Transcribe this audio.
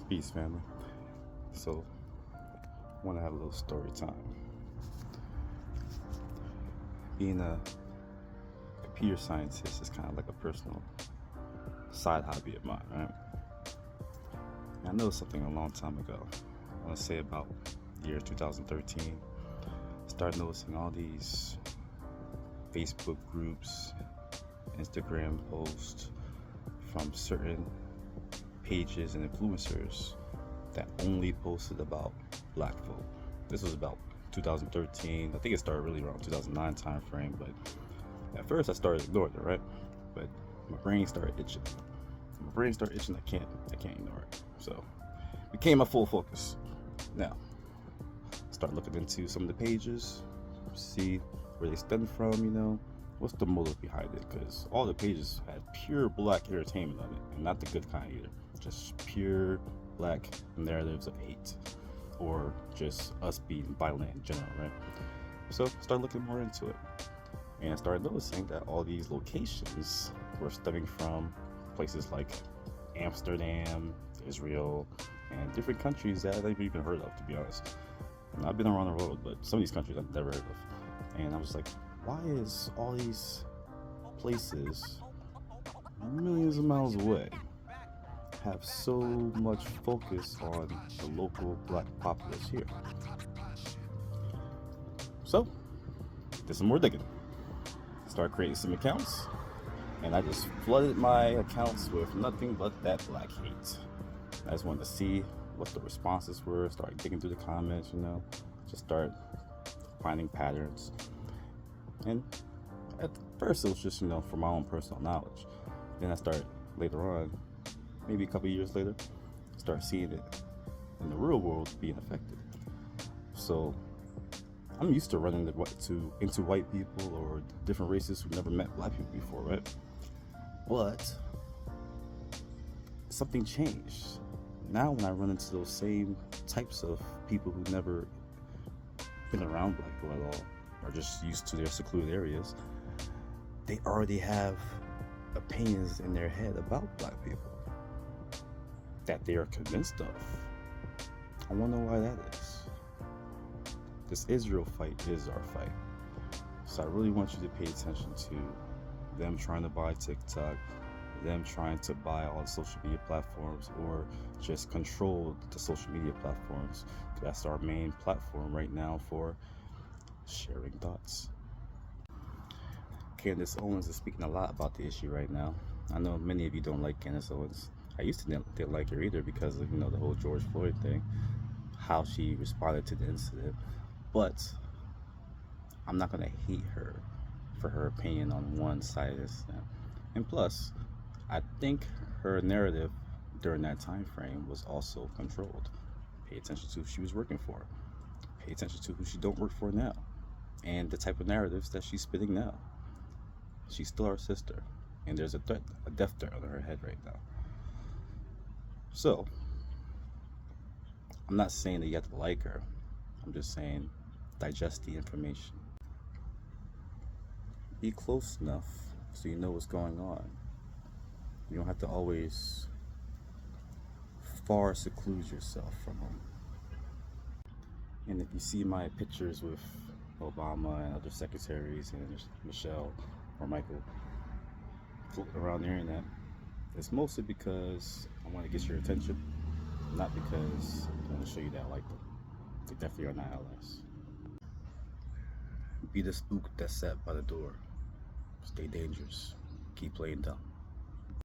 Peace, family. So, I want to have a little story time. Being a computer scientist is kind of like a personal side hobby of mine, right? And I noticed something a long time ago. I want to say about the year 2013. Started noticing all these Facebook groups, Instagram posts from certain pages and influencers that only posted about black folk. This was about 2013. I think it started really around 2009 time frame, but at first I started ignoring it, right? But my brain started itching. I can't ignore it. So it became my full focus. Now, start looking into some of the pages, see where they stem from, what's the motive behind it, because all the pages had pure black entertainment on it, and not the good kind either. Just pure black narratives of hate, or just us being violent in general, right? So I started looking more into it, and I started noticing that all these locations were stemming from places like Amsterdam, Israel, and different countries that I've never even heard of, to be honest. And I've been around the world, but some of these countries I've never heard of. And I was like, why is all these places millions of miles away have so much focus on the local black populace here? So, did some more digging. Started creating some accounts, and I just flooded my accounts with nothing but that black hate. I just wanted to see what the responses were, started digging through the comments, just start finding patterns. And at first it was just, for my own personal knowledge. Then I started later on, maybe a couple years later, start seeing it in the real world being affected. So I'm used to running into white people or different races who never met black people before, right? But something changed. Now when I run into those same types of people who never been around black people at all, or just used to their secluded areas, they already have opinions in their head about black people that they are convinced of. I wonder why that is. This Israel fight is our fight. So I really want you to pay attention to them trying to buy TikTok, them trying to buy all the social media platforms, or just control the social media platforms. That's our main platform right now for sharing thoughts. Candace Owens is speaking a lot about the issue right now. I know many of you don't like Candace Owens. I used to didn't like her either because of the whole George Floyd thing, how she responded to the incident. But I'm not gonna hate her for her opinion on one side of this. And plus, I think her narrative during that time frame was also controlled. Pay attention to who she was working for. Pay attention to who she don't work for now, and the type of narratives that she's spitting now. She's still our sister, and there's a death threat on her head right now. So, I'm not saying that you have to like her. I'm just saying, digest the information. Be close enough so you know what's going on. You don't have to always far seclude yourself from them. And if you see my pictures with Obama and other secretaries and Michelle or Michael floating around the internet, it's mostly because I want to get your attention, not because I want to show you that I like them. They definitely are not allies. Be the spook that's sat by the door. Stay dangerous. Keep playing dumb.